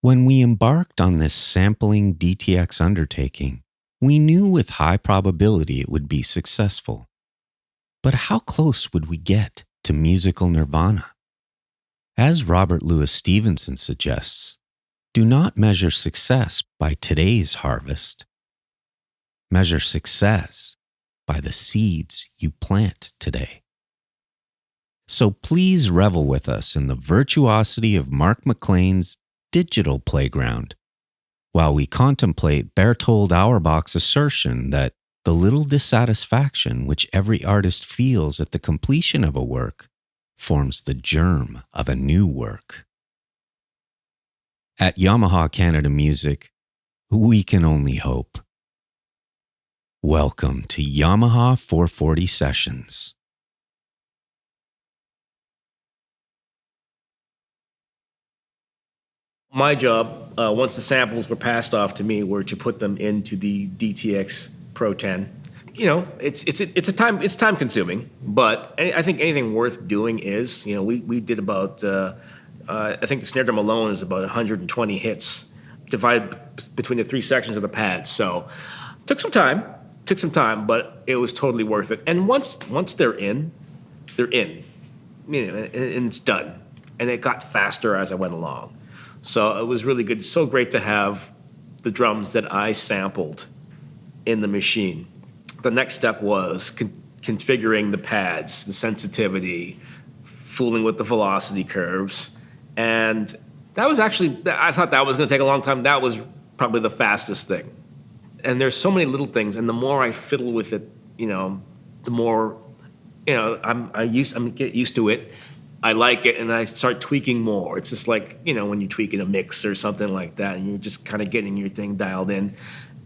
When we embarked on this sampling DTX undertaking, we knew with high probability it would be successful. But how close would we get to musical nirvana? As Robert Louis Stevenson suggests, do not measure success by today's harvest. Measure success by the seeds you plant today. So please revel with us in the virtuosity of Mark McLean's digital playground, while we contemplate Bertold Auerbach's assertion that the little dissatisfaction which every artist feels at the completion of a work forms the germ of a new work. At Yamaha Canada Music, we can only hope. Welcome to Yamaha 440 Sessions. My job, once the samples were passed off to me, were to put them into the DTX Pro 10. You know, it's time consuming, but I think anything worth doing is, we did about, I think the snare drum alone is about 120 hits divided between the three sections of the pad. So took some time, but it was totally worth it. And once they're in, and it's done. And it got faster as I went along. So it was really good. So great to have the drums that I sampled in the machine. The next step was configuring the pads, the sensitivity, fooling with the velocity curves. And that was actually, I thought that was going to take a long time. That was probably the fastest thing. And there's so many little things. And the more I fiddle with it, the more, I get used to it. I like it, and I start tweaking more. It's just like, when you tweak in a mix or something like that, and you're just kind of getting your thing dialed in.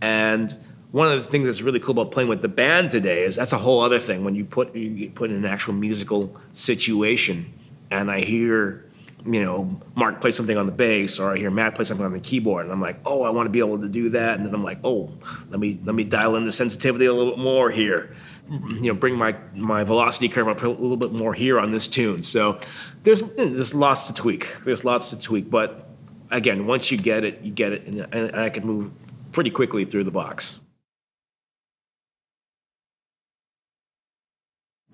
And one of the things that's really cool about playing with the band today is that's a whole other thing. When you put in an actual musical situation, and I hear, Mark play something on the bass, or I hear Matt play something on the keyboard, and I'm like, oh, I want to be able to do that. And then I'm like, oh, let me dial in the sensitivity a little bit more here. Bring my velocity curve up a little bit more here on this tune. So there's lots to tweak. But again, once you get it, and I can move pretty quickly through the box.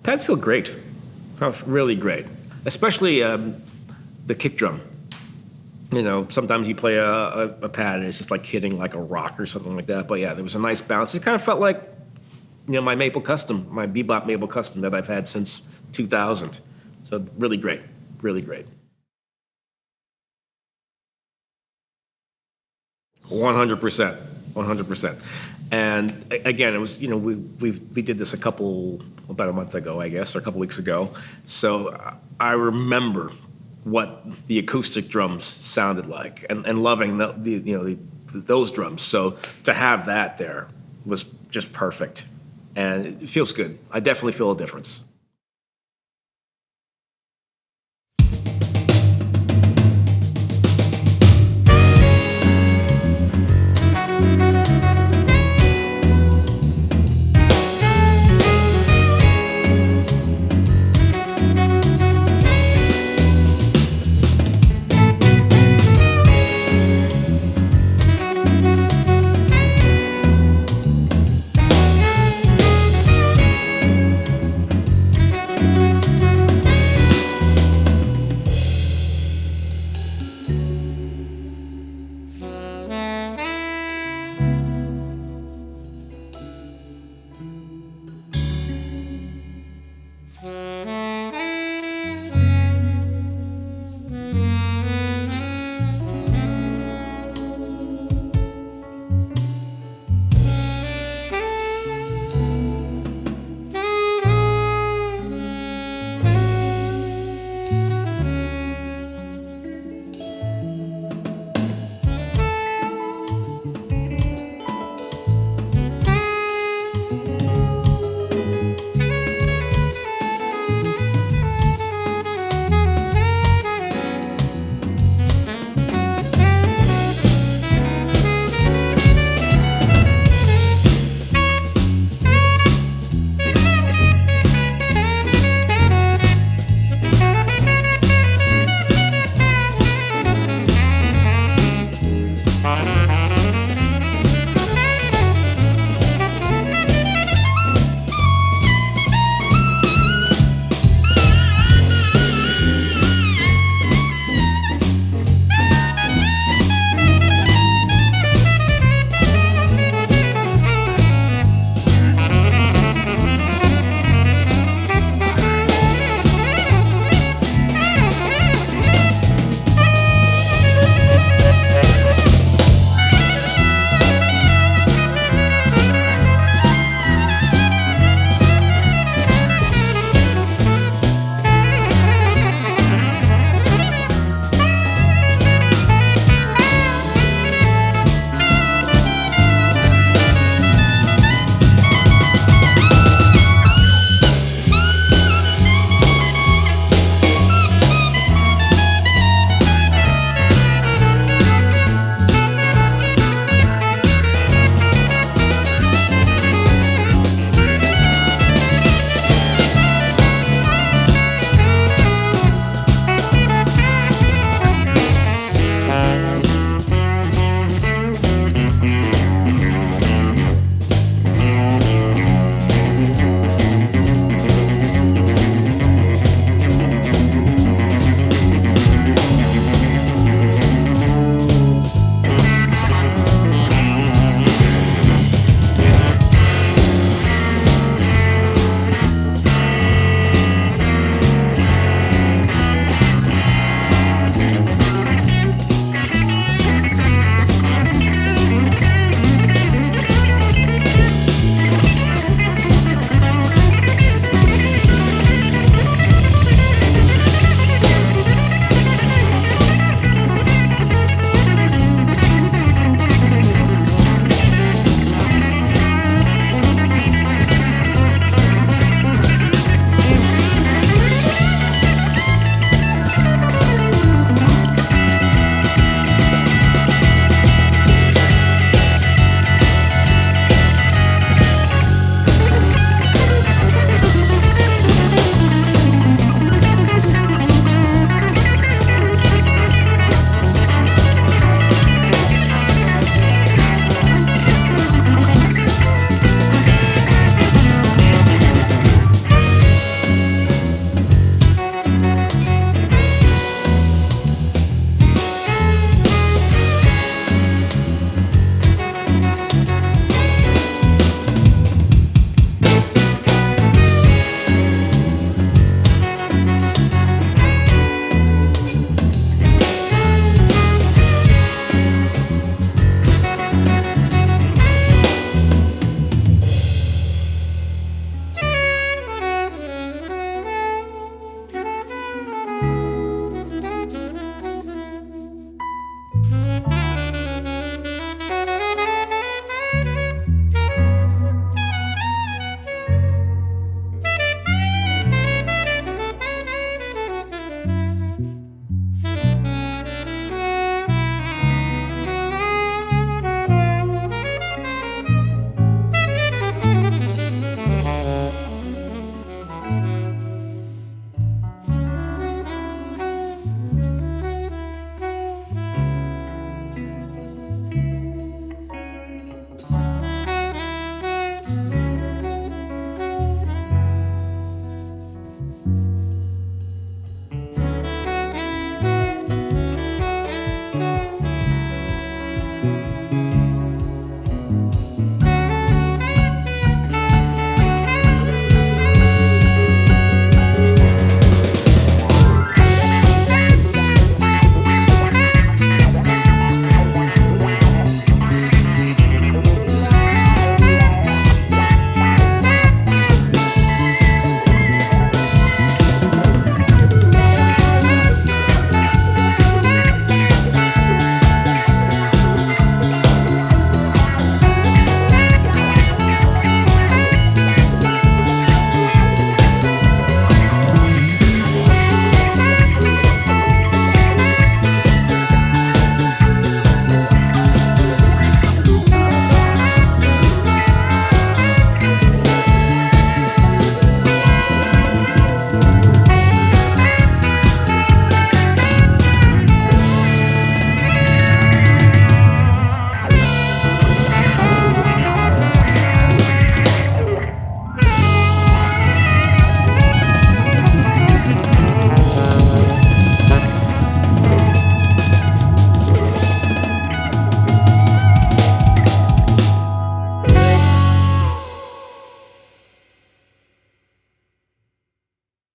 Pads feel great, really great, especially the kick drum. Sometimes you play a pad and it's just like hitting like a rock or something like that. But yeah, there was a nice bounce. It kind of felt like my Maple Custom, my Bebop Maple Custom that I've had since 2000. So really great, really great. 100%. And again, it was, we did this about a month ago, I guess, or a couple weeks ago. So I remember what the acoustic drums sounded like, and loving those drums. So to have that there was just perfect. And it feels good. I definitely feel a difference.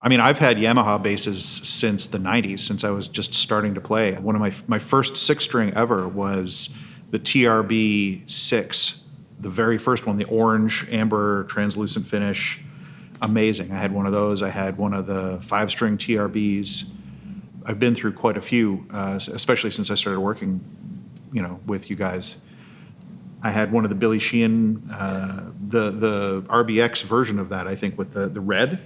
I mean, I've had Yamaha basses since the 90s, since I was just starting to play. One of my first 6-string ever was the TRB 6, the very first one, the orange, amber, translucent finish. Amazing. I had one of those. I had one of the 5-string TRBs. I've been through quite a few, especially since I started working, with you guys. I had one of the Billy Sheehan, the RBX version of that, I think, with the red.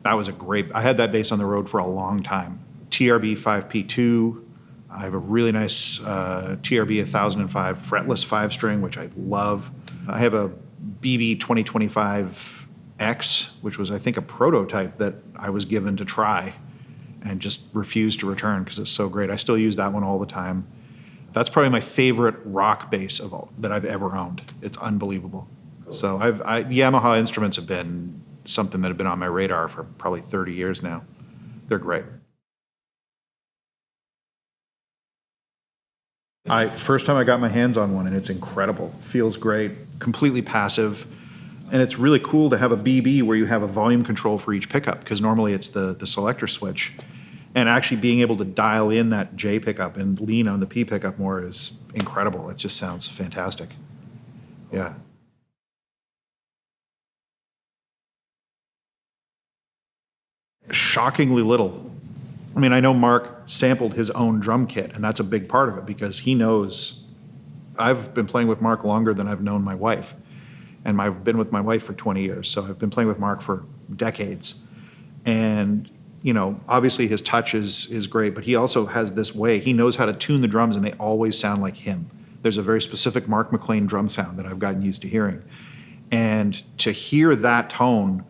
That was I had that bass on the road for a long time. TRB 5P2. I have a really nice TRB 1005 fretless 5-string, which I love. I have a BB 2025X, which was, I think, a prototype that I was given to try and just refused to return because it's so great. I still use that one all the time. That's probably my favorite rock bass of all that I've ever owned. It's unbelievable. Cool. So Yamaha instruments have been something that have been on my radar for probably 30 years now. They're great. First time I got my hands on one, and it's incredible. Feels great, completely passive. And it's really cool to have a BB where you have a volume control for each pickup, because normally it's the selector switch. And actually being able to dial in that J pickup and lean on the P pickup more is incredible. It just sounds fantastic. Yeah. Shockingly little. I mean, I know Mark sampled his own drum kit, and that's a big part of it because he knows. I've been playing with Mark longer than I've known my wife, and I've been with my wife for 20 years, so I've been playing with Mark for decades. And, obviously his touch is great, but he also has this way. He knows how to tune the drums, and they always sound like him. There's a very specific Mark McLean drum sound that I've gotten used to hearing. And to hear that tone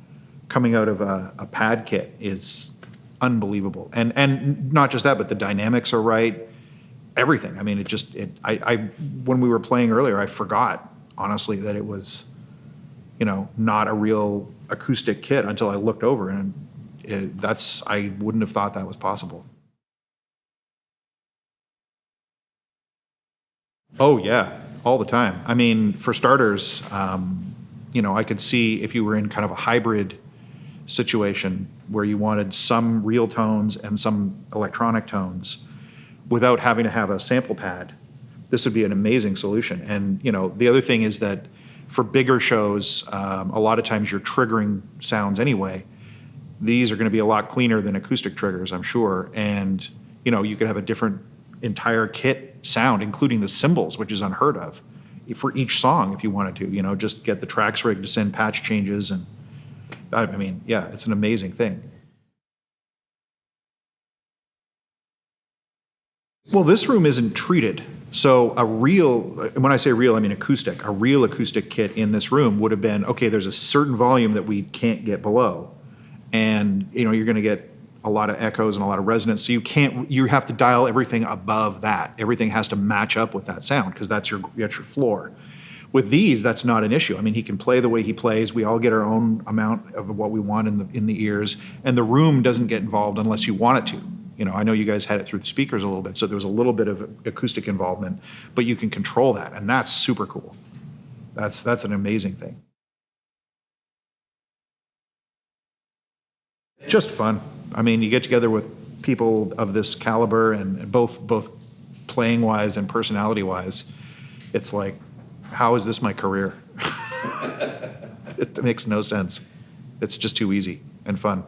coming out of a pad kit is unbelievable. And not just that, but the dynamics are right. Everything. I mean, when we were playing earlier, I forgot, honestly, that it was, not a real acoustic kit until I looked over, and I wouldn't have thought that was possible. Oh yeah, all the time. I mean, for starters, I could see if you were in kind of a hybrid situation where you wanted some real tones and some electronic tones without having to have a sample pad, this would be an amazing solution. And the other thing is that for bigger shows, a lot of times you're triggering sounds anyway. These are going to be a lot cleaner than acoustic triggers, I'm sure. And you could have a different entire kit sound, including the cymbals, which is unheard of, for each song if you wanted to. Just get the tracks rigged to send patch changes. And I mean, yeah, it's an amazing thing. Well, this room isn't treated. So when I say real, I mean acoustic. A real acoustic kit in this room would have been, okay, there's a certain volume that we can't get below. And, you're going to get a lot of echoes and a lot of resonance. So you have to dial everything above that. Everything has to match up with that sound because that's your floor. With these, that's not an issue. I mean, he can play the way he plays. We all get our own amount of what we want in the ears, and the room doesn't get involved unless you want it to. I know you guys had it through the speakers a little bit, so there was a little bit of acoustic involvement, but you can control that, and that's super cool. That's an amazing thing. Just fun. I mean, you get together with people of this caliber, and both playing wise and personality wise, it's like, how is this my career? It makes no sense. It's just too easy and fun.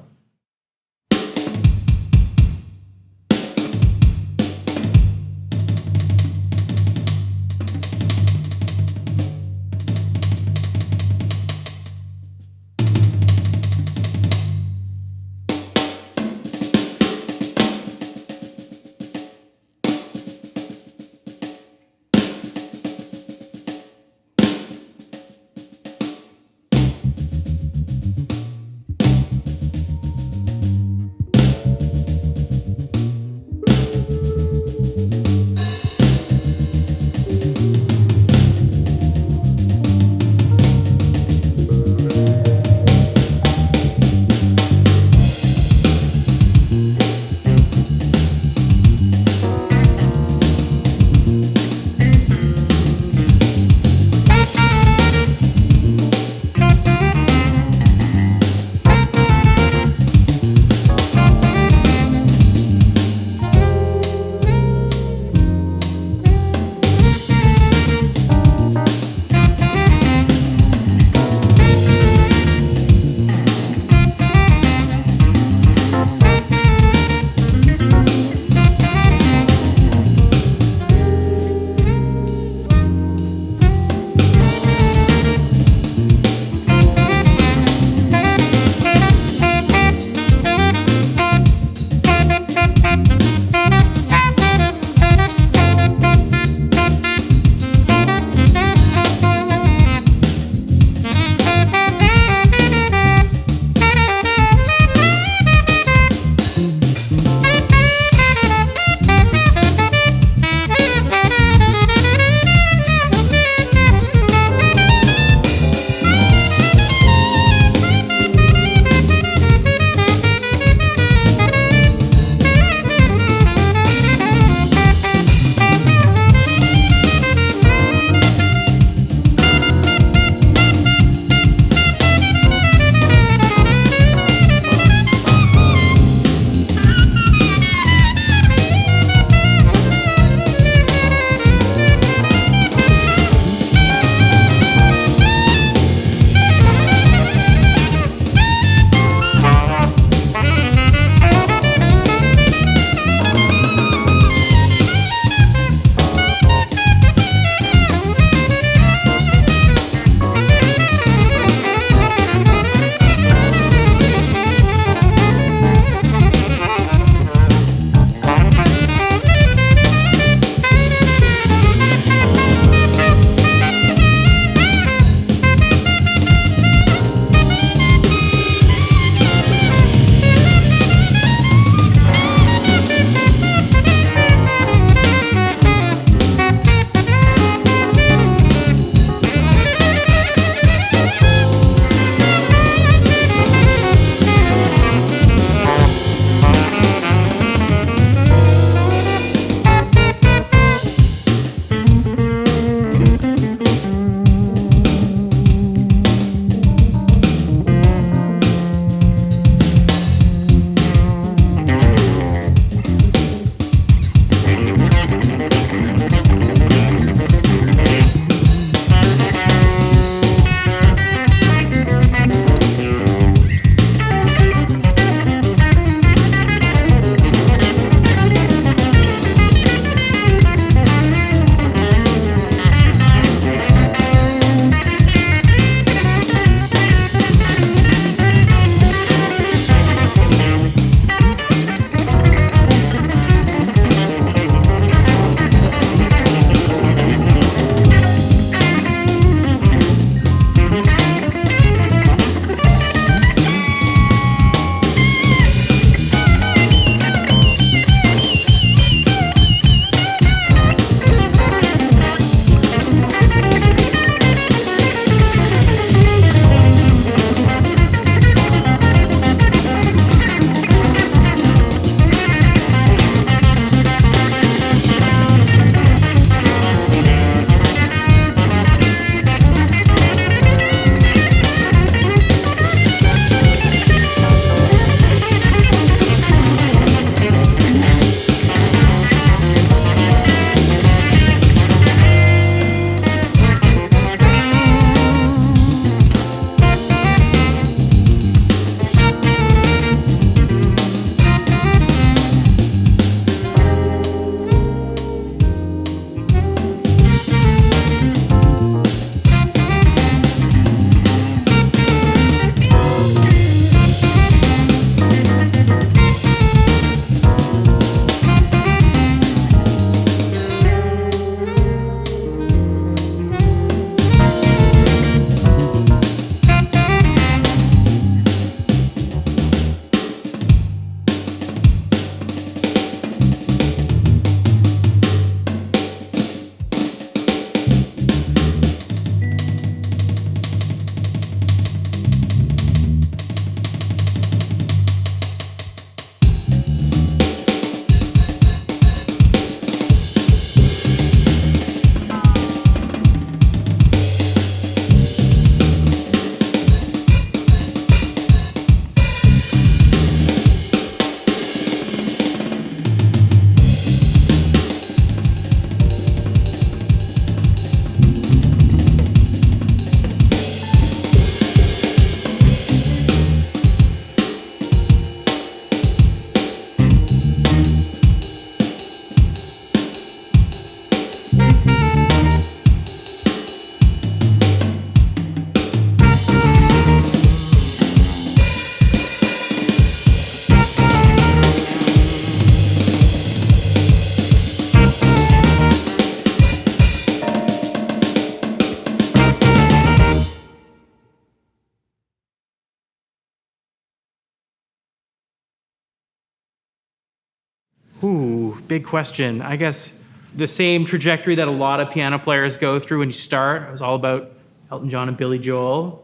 Ooh, big question. I guess the same trajectory that a lot of piano players go through when you start. It was all about Elton John and Billy Joel,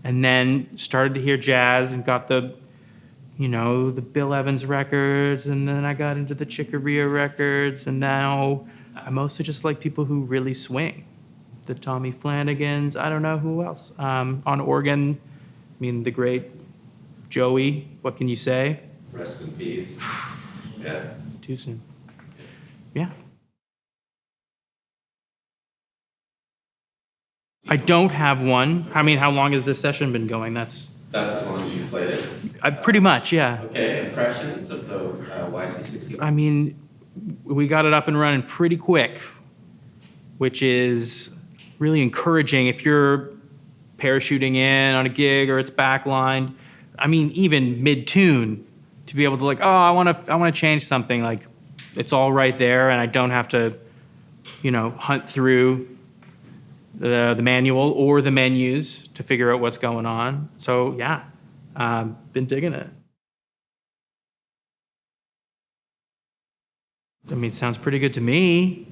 and then started to hear jazz and got the Bill Evans records, and then I got into the Chick Corea records, and now I mostly just like people who really swing. The Tommy Flanagans, I don't know who else. On organ, the great Joey, what can you say? Rest in peace. Yeah. Too soon. Yeah. I don't have one. How long has this session been going? That's as long as you played it? Pretty much, yeah. Okay, impressions of the YC60? We got it up and running pretty quick, which is really encouraging if you're parachuting in on a gig or it's backlined. Even mid-tune, to be able to I want to change something, it's all right there, and I don't have to, hunt through the manual or the menus to figure out what's going on. So yeah, been digging it. It sounds pretty good to me.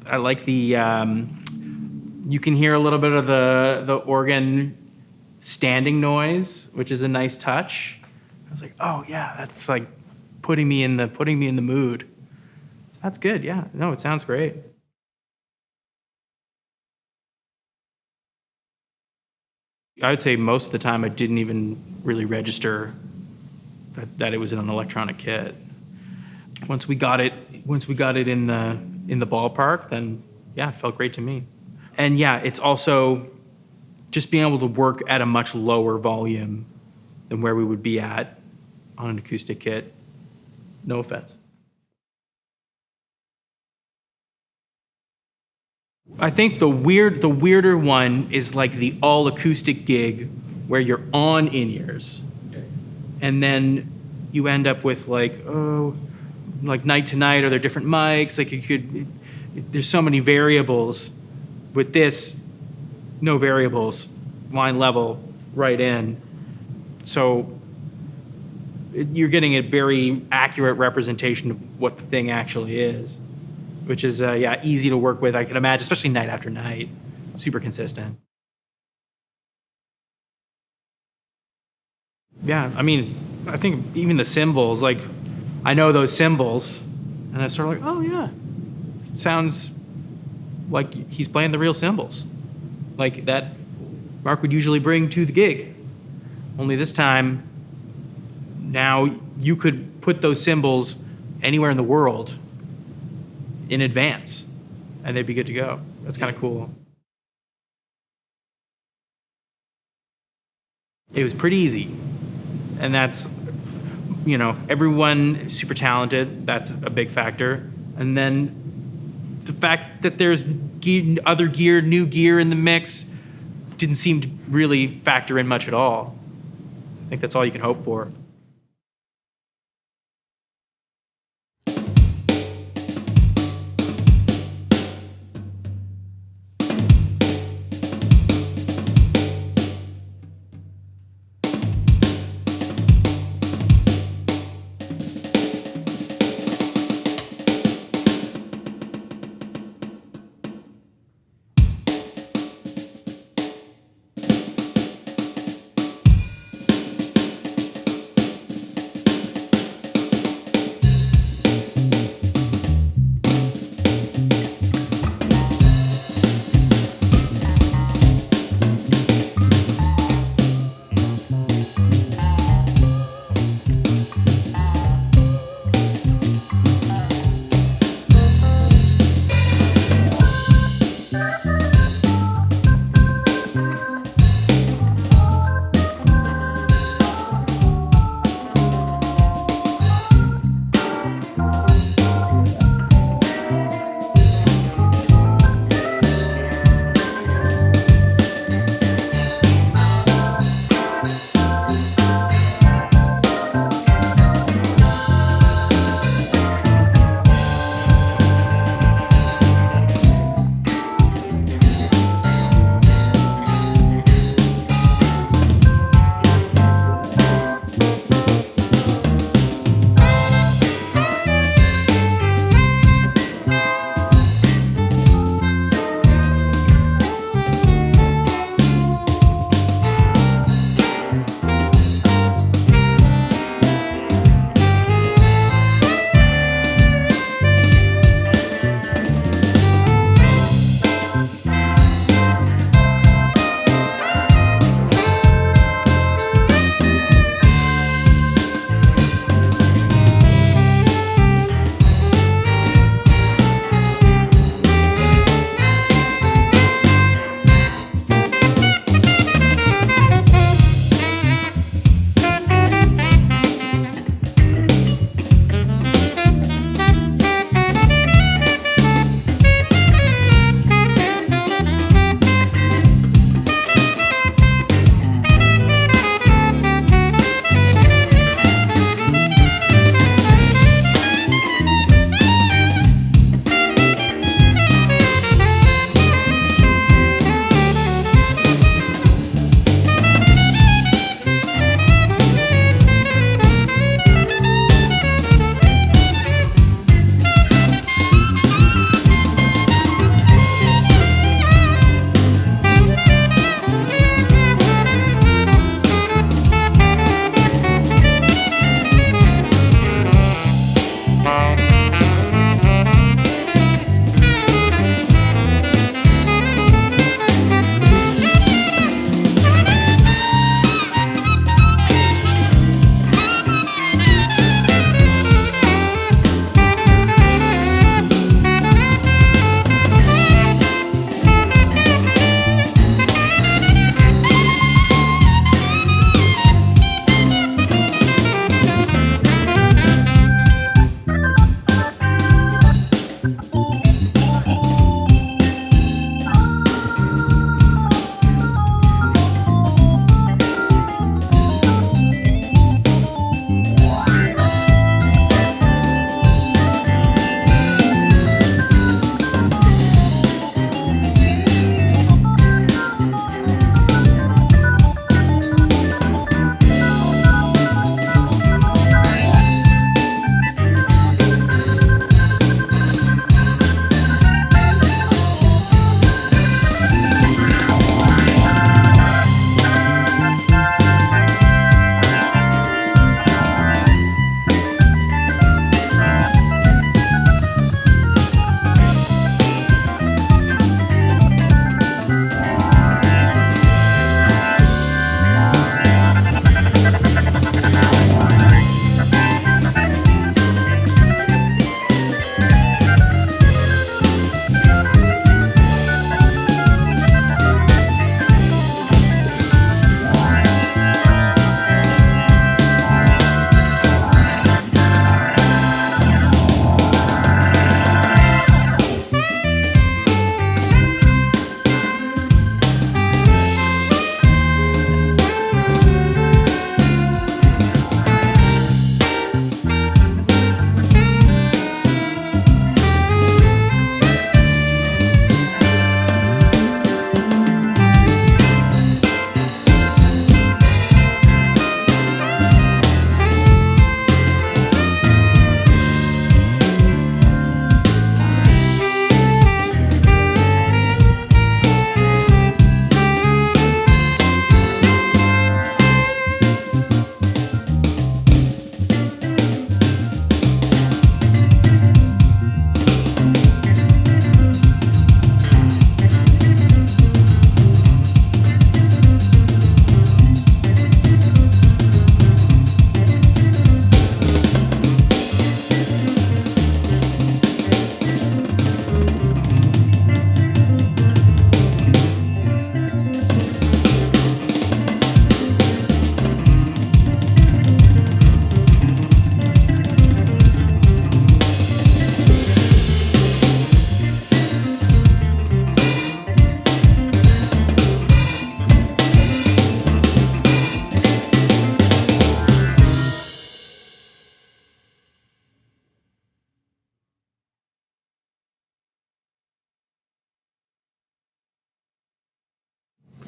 I like the, you can hear a little bit of the organ standing noise, which is a nice touch. I was like, oh yeah, that's putting me in the mood. That's good, yeah. No, it sounds great. I would say most of the time I didn't even really register that it was an electronic kit. Once we got it in the ballpark, then yeah, it felt great to me. And yeah, it's also just being able to work at a much lower volume than where we would be at on an acoustic kit. No offense. I think the weirder one is the all acoustic gig where you're on in-ears. And then you end up with night to night, are there different mics? There's so many variables. With this, no variables, line level, right in. So you're getting a very accurate representation of what the thing actually is, which is, easy to work with, I can imagine, especially night after night. Super consistent. Yeah, I think even the cymbals, I know those cymbals, and it's sort of oh yeah, it sounds like he's playing the real cymbals, that Mark would usually bring to the gig. Only this time, now you could put those cymbals anywhere in the world in advance, and they'd be good to go. That's kind of cool. It was pretty easy, and that's, everyone is super talented. That's a big factor. And then the fact that there's other gear, new gear in the mix, didn't seem to really factor in much at all. I think that's all you can hope for.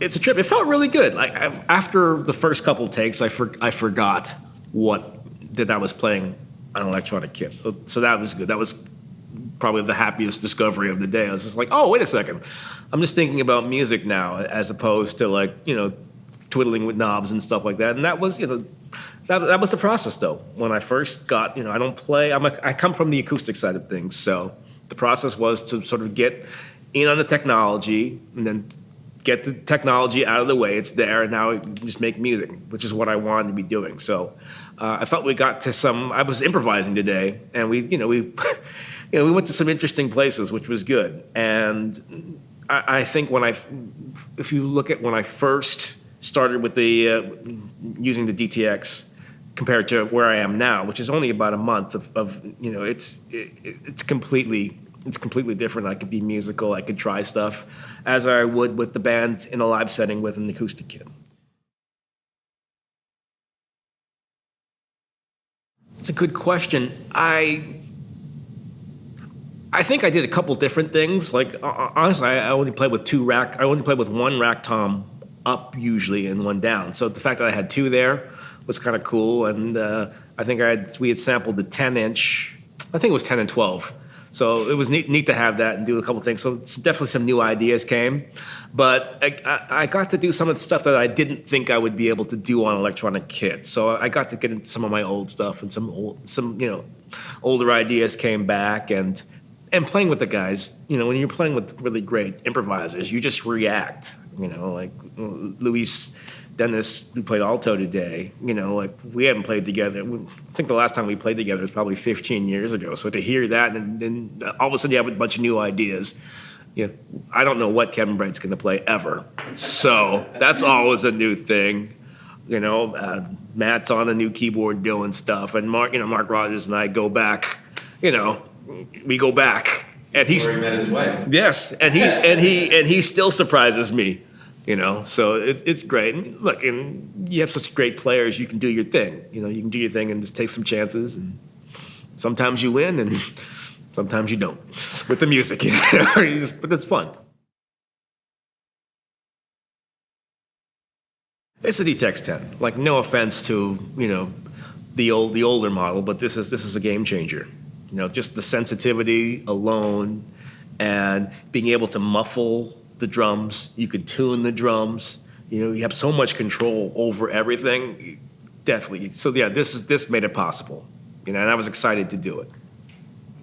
it's a trip. It felt really good. Like after the first couple takes, I forgot that I was playing an electronic kit. So that was good. That was probably the happiest discovery of the day. I was just like, oh, wait a second. I'm just thinking about music now as opposed to like, twiddling with knobs and stuff like that. And that was, that was the process though. When I first got, I don't play, I come from the acoustic side of things. So the process was to sort of get in on the technology and then get the technology out of the way. It's there, and now you can just make music, which is what I wanted to be doing. So I felt we got to I was improvising today, and we went to some interesting places, which was good. And I think if you look at when I first started with using the DTX compared to where I am now, which is only about a month it's completely different. I could be musical. I could try stuff as I would with the band in a live setting with an acoustic kit. It's a good question. I think I did a couple different things. Like honestly, I only played with one rack tom up usually and one down. So the fact that I had two there was kind of cool. And I think we had sampled the 10-inch. I think it was 10 and 12. So it was neat to have that and do a couple things. So definitely some new ideas came. But I got to do some of the stuff that I didn't think I would be able to do on electronic kit. So I got to get into some of my old stuff, and some older ideas came back. And playing with the guys, when you're playing with really great improvisers, you just react. Like Luis Dennis, who played alto today, like we haven't played together. I think the last time we played together was probably 15 years ago. So to hear that and all of a sudden you have a bunch of new ideas. I don't know what Kevin Bright's going to play ever. So that's always a new thing. Matt's on a new keyboard doing stuff, and Mark Rogers and I go back. We go back, and he's where he met his wife. Yes, and he still surprises me. So it's great. And look, and you have such great players, you can do your thing. You can do your thing and just take some chances. And sometimes you win, and sometimes you don't with the music. But it's fun. It's a DTX 10. Like, no offense to the older model, but this is a game changer. Just the sensitivity alone, and being able to muffle the drums. You could tune the drums. You have so much control over everything. Definitely. So yeah, this made it possible. And I was excited to do it.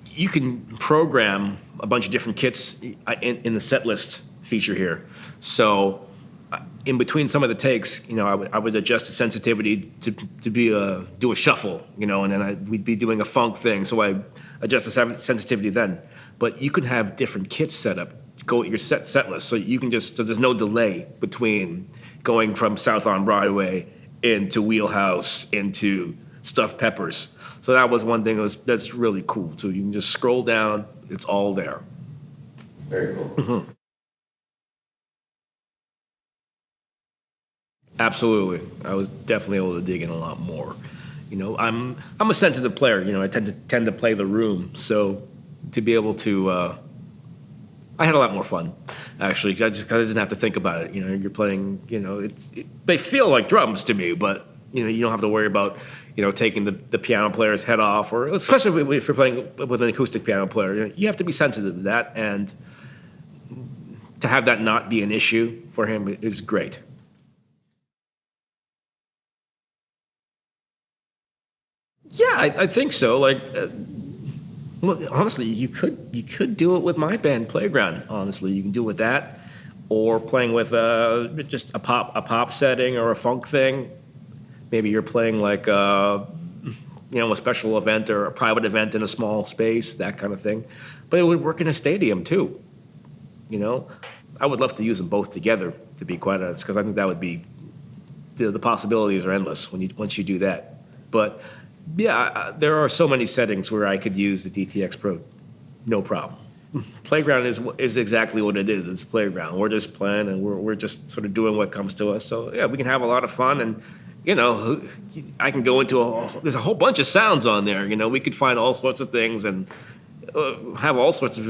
You can program a bunch of different kits in the set list feature here. So in between some of the takes, I would adjust the sensitivity to do a shuffle, and then we'd be doing a funk thing. So I adjust the sensitivity then. But you can have different kits set up. Go at your set list, so you can so there's no delay between going from South on Broadway into Wheelhouse into Stuffed Peppers. So that was one thing that's really cool too. You can just scroll down; it's all there. Very cool. Mm-hmm. Absolutely, I was definitely able to dig in a lot more. I'm a sensitive player. I tend to play the room, so to be able to. I had a lot more fun, actually, because I didn't have to think about it. You're playing, they feel like drums to me, but, you don't have to worry about, taking the piano player's head off, or especially if you're playing with an acoustic piano player. You have to be sensitive to that, and to have that not be an issue for him is great. Yeah, I think so. Like, well, honestly, you could do it with my band Playground. Honestly, you can do it with that, or playing with just a pop setting or a funk thing. Maybe you're playing like a special event or a private event in a small space, that kind of thing. But it would work in a stadium too. I would love to use them both together, to be quite honest, because I think that would be the possibilities are endless once you do that. But yeah, there are so many settings where I could use the DTX Pro, no problem. Playground is exactly what it is. It's Playground. We're just playing, and we're just sort of doing what comes to us. So yeah, we can have a lot of fun, and I can go into there's a whole bunch of sounds on there. We could find all sorts of things and have all sorts of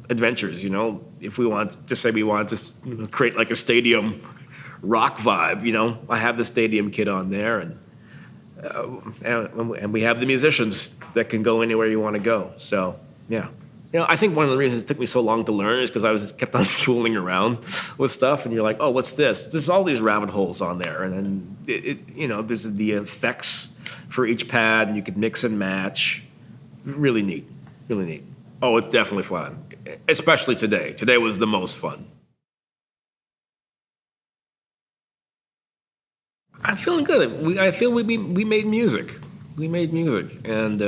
adventures. If we want to say we want to create like a stadium rock vibe. You know, I have the stadium kit on there, and we have the musicians that can go anywhere you want to go. So yeah. You know, I think one of the reasons it took me so long to learn is because I was just kept on fooling around with stuff, and you're like, oh, what's this? There's all these rabbit holes on there, and then you know, there's the effects for each pad, and you could mix and match. Really neat, really neat. Oh, it's definitely fun, especially today. Today was the most fun. I'm feeling good. I feel we made music. We made music, and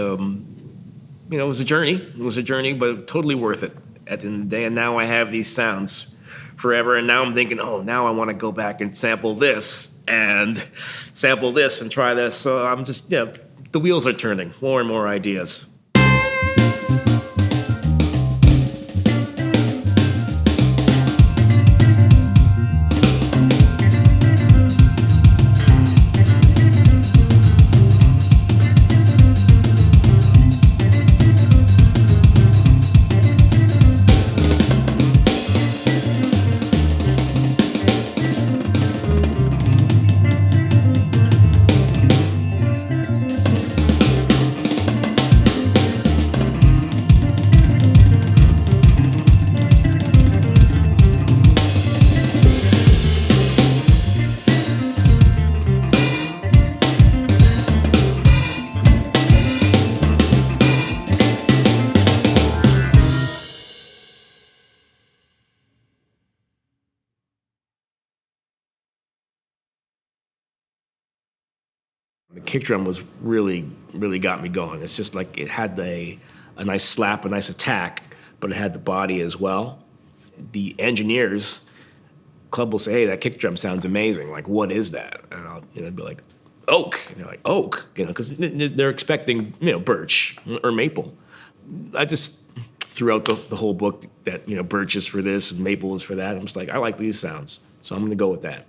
you know, it was a journey. It was a journey, but totally worth it at the end of the day. And now I have these sounds forever. And now I'm thinking, oh, now I want to go back and sample this and try this. So I'm just, yeah, the wheels are turning. More and more ideas. The kick drum was really got me going. It's just like it had a nice slap, a nice attack, but it had the body as well. The engineers club will say, hey, that kick drum sounds amazing. Like, what is that? And I'll be like, oak. And they're like, oak, because they're expecting, birch or maple. I just threw out the whole book that, birch is for this and maple is for that. I'm just like, I like these sounds, so I'm going to go with that.